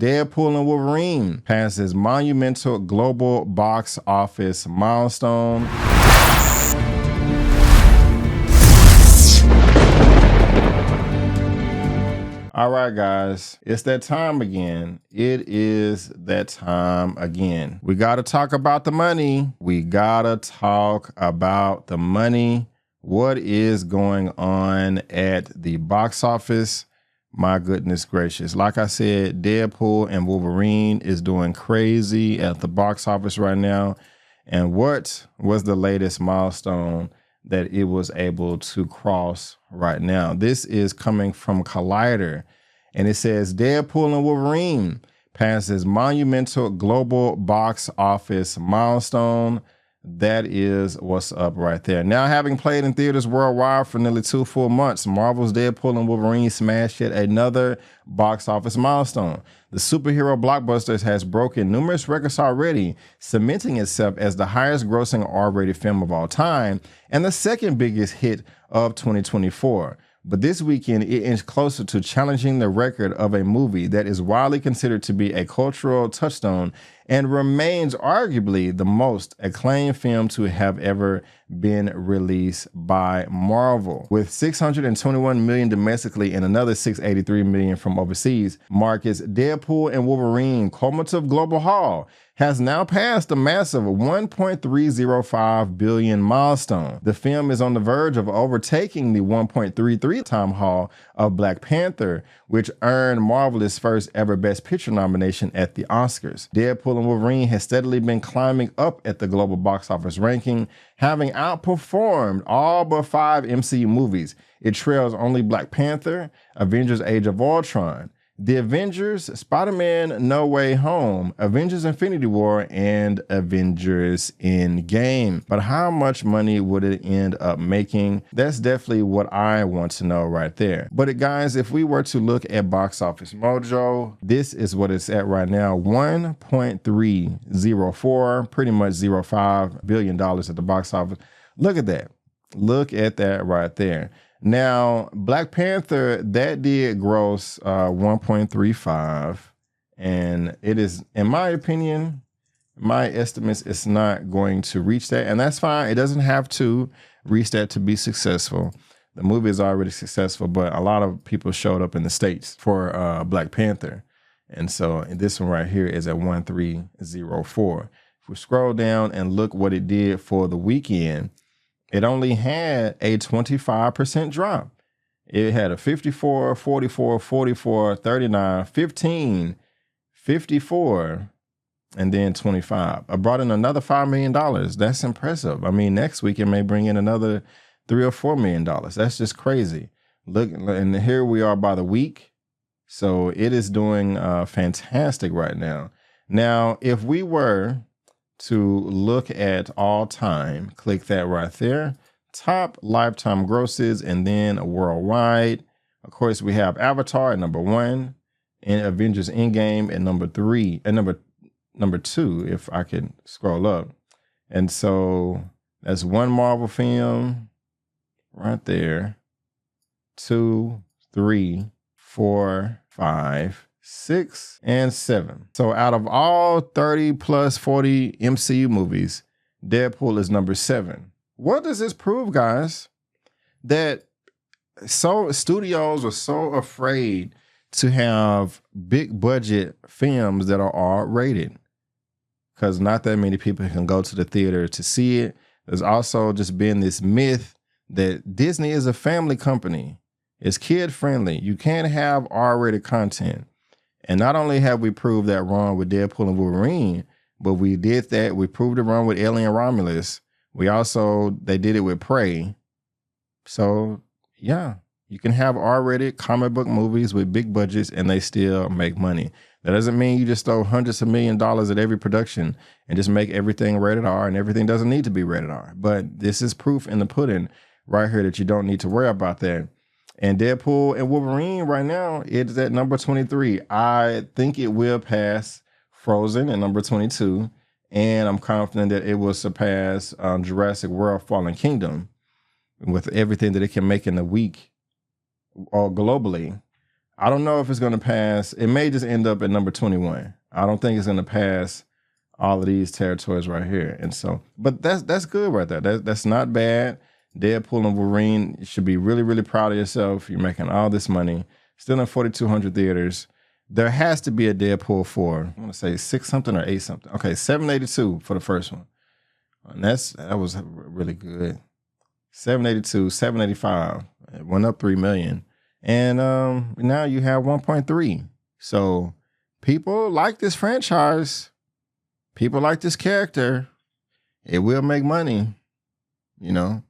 Deadpool and Wolverine passes monumental global box office milestone. All right, guys, it's that time again. It is that time again. We got to talk about the money. We got to talk about the money. What is going on at the box office? My goodness gracious. Like I said, Deadpool and Wolverine is doing crazy at the box office right now. And what was the latest milestone that it was able to cross right now? This is coming from Collider, and it says Deadpool and Wolverine passes monumental global box office milestone. That is what's up right there. Now, having played in theaters worldwide for nearly 2 full months, Marvel's Deadpool and Wolverine smashed yet another box office milestone. The superhero blockbuster has broken numerous records already, cementing itself as the highest grossing R-rated film of all time and the second biggest hit of 2024. But this weekend, it inched closer to challenging the record of a movie that is widely considered to be a cultural touchstone and remains arguably the most acclaimed film to have ever been released by Marvel. With $621 million domestically and another $683 million from overseas, markets Deadpool and Wolverine cumulative global haul has now passed the massive $1.305 billion milestone. The film is on the verge of overtaking the 1.33 time haul of Black Panther, which earned Marvel its first ever Best Picture nomination at the Oscars. Deadpool and Wolverine has steadily been climbing up at the global box office ranking, having outperformed all but 5 MCU movies. It trails only Black Panther, Avengers Age of Ultron, The Avengers, Spider-Man No Way Home, Avengers Infinity War, and Avengers Endgame. But how much money would it end up making? That's definitely what I want to know right there. But guys, if we were to look at Box Office Mojo, this is what it's at right now. $1.304, pretty much $0.5 billion at the box office. Look at that. Look at that right there. Now, Black Panther, that did gross 1.35, and it is, in my opinion, my estimates, it's not going to reach that, and that's fine. It doesn't have to reach that to be successful. The movie is already successful, but a lot of people showed up in the States for Black Panther, and so this one right here is at 1.304. If we scroll down and look what it did for the weekend, it only had a 25% drop. It had a 54, 44, 44, 39, 15, 54, and then 25. I brought in another $5 million. That's impressive. I mean, next week it may bring in another $3 or $4 million. That's just crazy. Look, and here we are by the week. So it is doing fantastic right now. Now, if we were to look at all time, click that right there, top lifetime grosses, and then worldwide. Of course, we have Avatar at number 1 and Avengers Endgame at number 3 and number 2, if I can scroll up. And so that's one Marvel film right there. 2, 3, 4, 5, 6, and 7. So out of all 30 plus 40 MCU movies, Deadpool is number 7. What does this prove, guys? That studios are so afraid to have big budget films that are R-rated because not that many people can go to the theater to see it. There's also just been this myth that Disney is a family company. It's kid friendly. You can't have R-rated content. And not only have we proved that wrong with Deadpool and Wolverine, but we did that. We proved it wrong with Alien Romulus. They did it with Prey. So yeah, you can have R-rated comic book movies with big budgets and they still make money. That doesn't mean you just throw hundreds of $millions at every production and just make everything rated R, and everything doesn't need to be rated R. But this is proof in the pudding right here that you don't need to worry about that. And Deadpool and Wolverine right now, it's at number 23. I think it will pass Frozen at number 22. And I'm confident that it will surpass Jurassic World Fallen Kingdom with everything that it can make in a week or globally. I don't know if it's going to pass. It may just end up at number 21. I don't think it's going to pass all of these territories right here. And so, but that's good right there. That's not bad. Deadpool and Wolverine, you should be really, really proud of yourself. You're making all this money, still in 4,200 theaters. There has to be a Deadpool 4. I want to say 6 something or 8 something. Okay, 782 for the first one. And that was really good. 782, 785. It went up 3 million. And now you have 1.3. So people like this franchise. People like this character. It will make money, you know.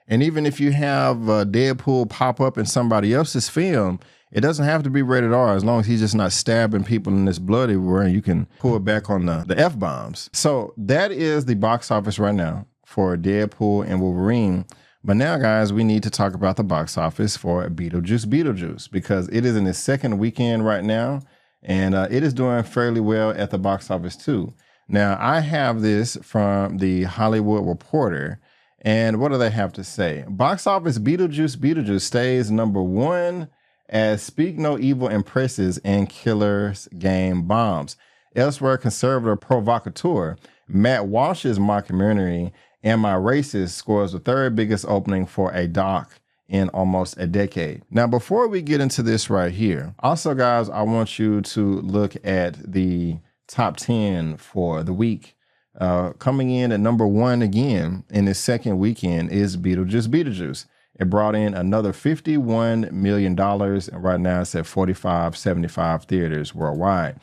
And even if you have Deadpool pop up in somebody else's film, it doesn't have to be rated R as long as he's just not stabbing people in this blood everywhere, and you can pull it back on the F-bombs. So that is the box office right now for Deadpool and Wolverine. But now, guys, we need to talk about the box office for Beetlejuice, because it is in its second weekend right now, and it is doing fairly well at the box office too. Now, I have this from the Hollywood Reporter, and what do they have to say? Box office Beetlejuice stays number 1 as Speak No Evil impresses and Killers Game bombs. Elsewhere, conservative provocateur Matt Walsh's mockumentary Am I Racist scores the 3rd biggest opening for a doc in almost a decade. Now, before we get into this right here, also, guys, I want you to look at the top 10 for the week. Coming in at number 1 again in its second weekend is Beetlejuice. It brought in another $51 million, and right now it's at 4575 theaters worldwide.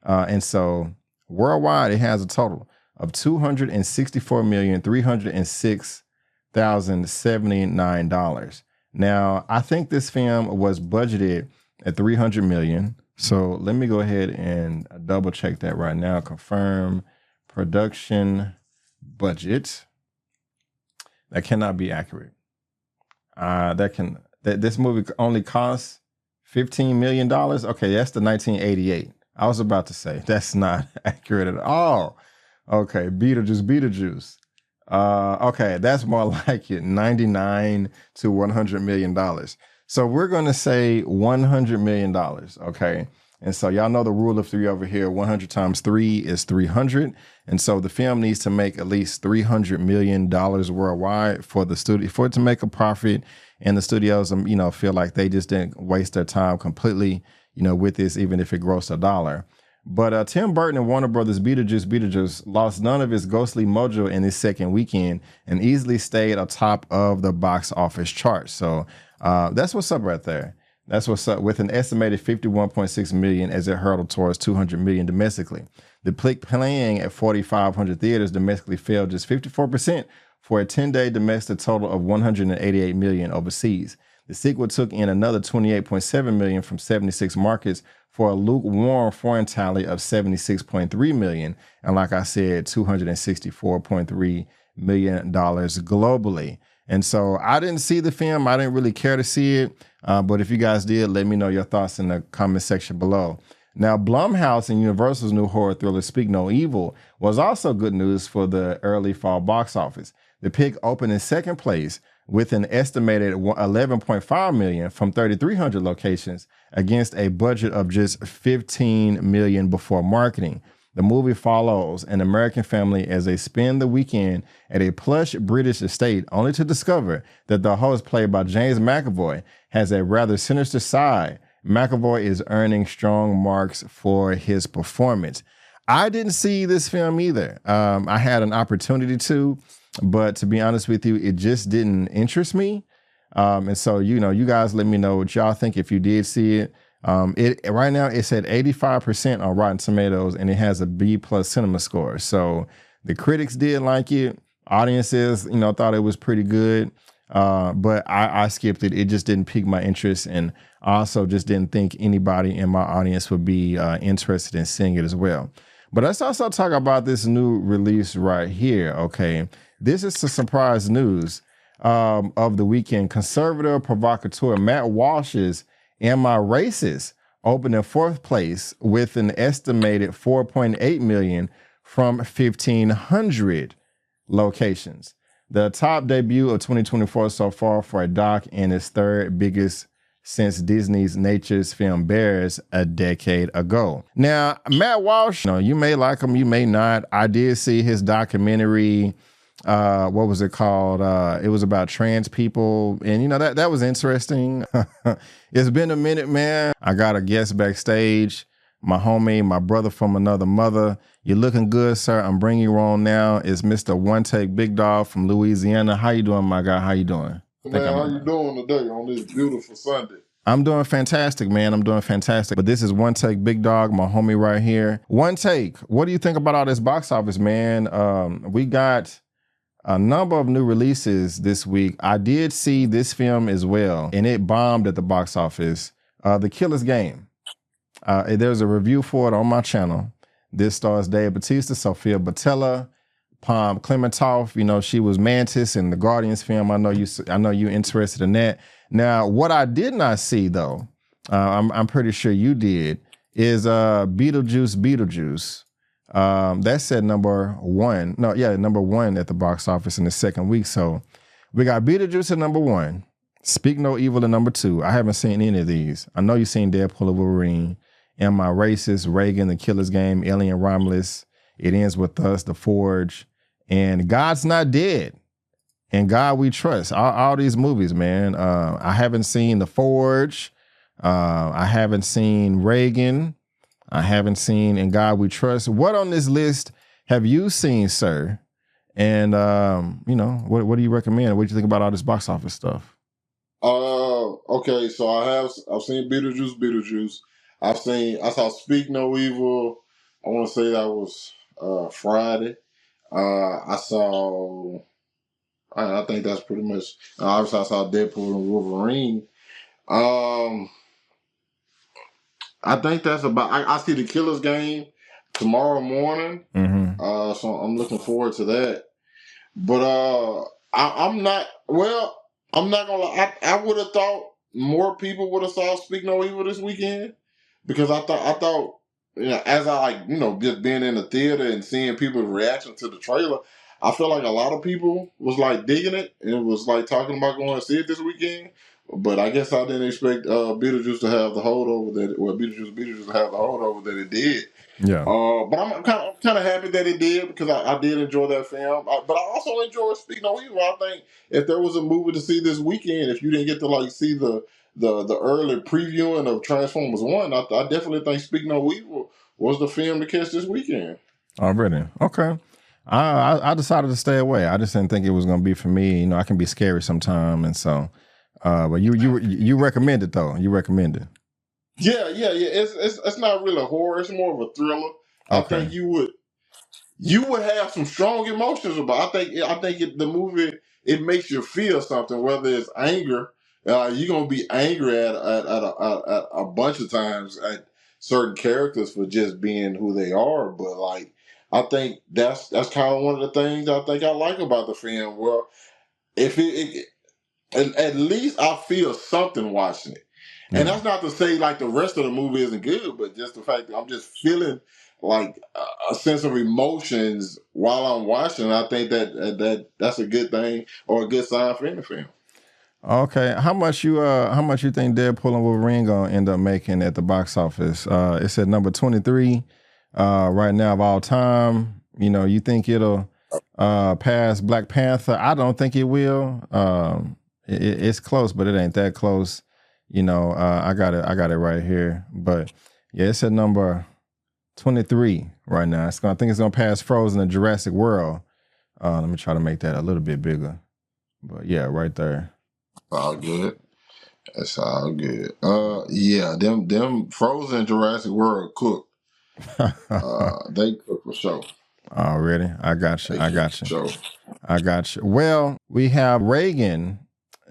And so worldwide, it has a total of $264,306,079. Now, I think this film was budgeted at $300 million. So let me go ahead and double check that right now. Confirm production budget. That cannot be accurate. This movie only cost $15 million. Okay, that's the 1988. I was about to say that's not accurate at all. Okay, Beetlejuice. Okay, that's more like it. 99 to $100 million. So we're going to say $100 million. Okay. And so y'all know the rule of 3 over here. 100 times 3 is 300. And so the film needs to make at least $300 million worldwide for the studio, for it to make a profit. And the studios, feel like they just didn't waste their time completely, with this, even if it grossed $1. But Tim Burton and Warner Brothers' Beetlejuice lost none of its ghostly mojo in its second weekend and easily stayed atop of the box office chart. So that's what's up right there. That's what's up, with an estimated 51.6 million as it hurdled towards 200 million domestically. The flick playing at 4,500 theaters domestically fell just 54% for a 10-day domestic total of 188 million overseas. The sequel took in another 28.7 million from 76 markets for a lukewarm foreign tally of 76.3 million. And like I said, $264.3 million globally. And so I didn't see the film. I didn't really care to see it. But if you guys did, let me know your thoughts in the comment section below. Now, Blumhouse and Universal's new horror thriller Speak No Evil was also good news for the early fall box office. The pick opened in second place with an estimated 11.5 million from 3,300 locations against a budget of just 15 million before marketing. The movie follows an American family as they spend the weekend at a plush British estate, only to discover that the host, played by James McAvoy, has a rather sinister side. McAvoy is earning strong marks for his performance. I didn't see this film either. I had an opportunity to, but to be honest with you, it just didn't interest me. And so, you guys let me know what y'all think if you did see it. Right now it's at 85% on Rotten Tomatoes, and it has a B+ cinema score. So the critics did like it. Audiences, thought it was pretty good. But I skipped it. It just didn't pique my interest, and I also just didn't think anybody in my audience would be interested in seeing it as well. But let's also talk about this new release right here. Okay, this is the surprise news of the weekend. Conservative provocateur Matt Walsh's Am I Racist opened in 4th place with an estimated 4.8 million from 1,500 locations. The top debut of 2024 so far for a doc, and its 3rd biggest since Disney's Nature's film Bears a decade ago. Now, Matt Walsh, you may like him, you may not. I did see his documentary. What was it called? It was about trans people. And, that was interesting. It's been a minute, man. I got a guest backstage, my homie, my brother from another mother. You're looking good, sir. I'm bringing you on now. It's Mr. One Take Big Dog from Louisiana. How you doing, my guy? How you doing? Man, how you doing today on this beautiful Sunday? I'm doing fantastic, man. I'm doing fantastic. But this is One Take Big Dog, my homie right here. One Take, what do you think about all this box office, man? We got a number of new releases this week. I did see this film as well, and it bombed at the box office. The Killer's Game. There's a review for it on my channel. This stars Dave Bautista, Sophia Boutella, Pom Klementov. She was Mantis in the Guardians film. I know you interested in that. Now, what I did not see though, I'm pretty sure you did, is Beetlejuice. That's at number one. No, yeah, number one at the box office in the second week. So we got Beetlejuice at number one. Speak No Evil at number two. I haven't seen any of these. I know you've seen Deadpool and Wolverine, Am I Racist, Reagan, The Killer's Game, Alien Romulus, It Ends With Us, The Forge, and God's Not Dead, and God We Trust. All these movies, man. I haven't seen The Forge. I haven't seen Reagan. I haven't seen In God We Trust. What on this list have you seen, sir? And, what do you recommend? What do you think about all this box office stuff? Okay, so I've seen Beetlejuice. I saw Speak No Evil. I want to say that was Friday. I think that's pretty much. Obviously, I saw Deadpool and Wolverine. I think that's about. I see The Killer's Game tomorrow morning. Mm-hmm. So I'm looking forward to that. But I'm not. Well, I'm not gonna lie. I would have thought more people would have saw Speak No Evil this weekend, because I thought as I just being in the theater and seeing people's reaction to the trailer, I feel like a lot of people was like digging it and was like talking about going to see it this weekend. But I guess I didn't expect Beetlejuice to have the holdover Beetlejuice to have the holdover that it did. Yeah. But I'm kind of happy that it did, because I did enjoy that film. But I also enjoyed Speak No Evil. I think if there was a movie to see this weekend, if you didn't get to see the early previewing of Transformers 1, I definitely think Speak No Evil was the film to catch this weekend. Already. Okay. I decided to stay away. I just didn't think it was going to be for me. I can be scary sometimes, and so. But you recommend it though. You recommend it. Yeah. It's not really a horror. It's more of a thriller. Okay. I think you would have some strong emotions about. I think the movie, it makes you feel something. Whether it's anger, you're gonna be angry at a bunch of times at certain characters for just being who they are. But I think that's kind of one of the things I think I like about the film. Well, if at least I feel something watching it. And that's not to say the rest of the movie isn't good, but just the fact that I'm just feeling a sense of emotions while I'm watching. I think that's a good thing, or a good sign for any film. Okay, how much you think Deadpool and Wolverine gonna end up making at the box office? It's at number 23 right now of all time. You think it'll pass Black Panther? I don't think it will. It's close, but it ain't that close. I got it right here. But yeah, it's at number 23 right now. I think it's gonna pass Frozen and Jurassic World. Let me try to make that a little bit bigger. But yeah, right there. All good. That's all good. Yeah, them Frozen and Jurassic World cook. They cook for sure. Already, I got you. Well, we have Reagan.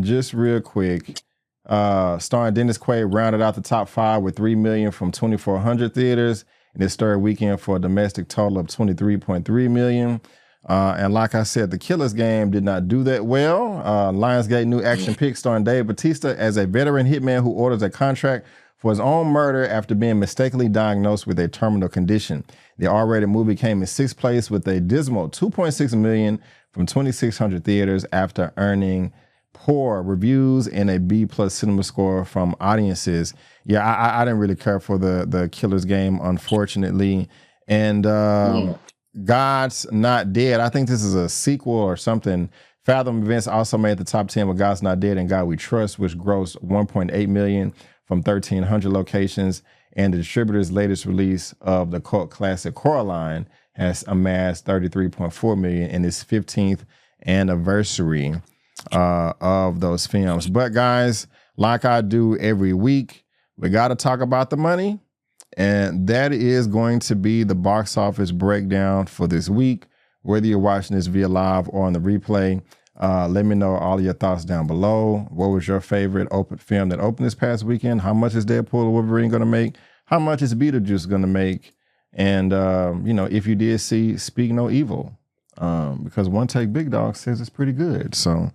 Just real quick, starring Dennis Quaid, rounded out the top 5 with $3 million from 2,400 theaters in its third weekend for a domestic total of $23.3 million. And like I said, The Killer's Game did not do that well. Lionsgate new action pick starring Dave Bautista as a veteran hitman who orders a contract for his own murder after being mistakenly diagnosed with a terminal condition. The R-rated movie came in 6th place with a dismal $2.6 million from 2,600 theaters after earning poor reviews and a B+ cinema score from audiences. Yeah, I didn't really care for the Killer's Game, unfortunately. And God's Not Dead, I think this is a sequel or something. Fathom Events also made the top 10 with God's Not Dead and God We Trust, which grossed $1.8 million from 1,300 locations. And the distributor's latest release of the cult classic Coraline has amassed $33.4 million in its 15th anniversary of those films. But guys, like I do every week, we got to talk about the money. And that is going to be the box office breakdown for this week. Whether you're watching this via live or on the replay, let me know all of your thoughts down below. What was your favorite film that opened this past weekend? How much is Deadpool and Wolverine going to make? How much is Beetlejuice going to make? And, you know, if you did see Speak No Evil, because One Take Big Dog says it's pretty good. So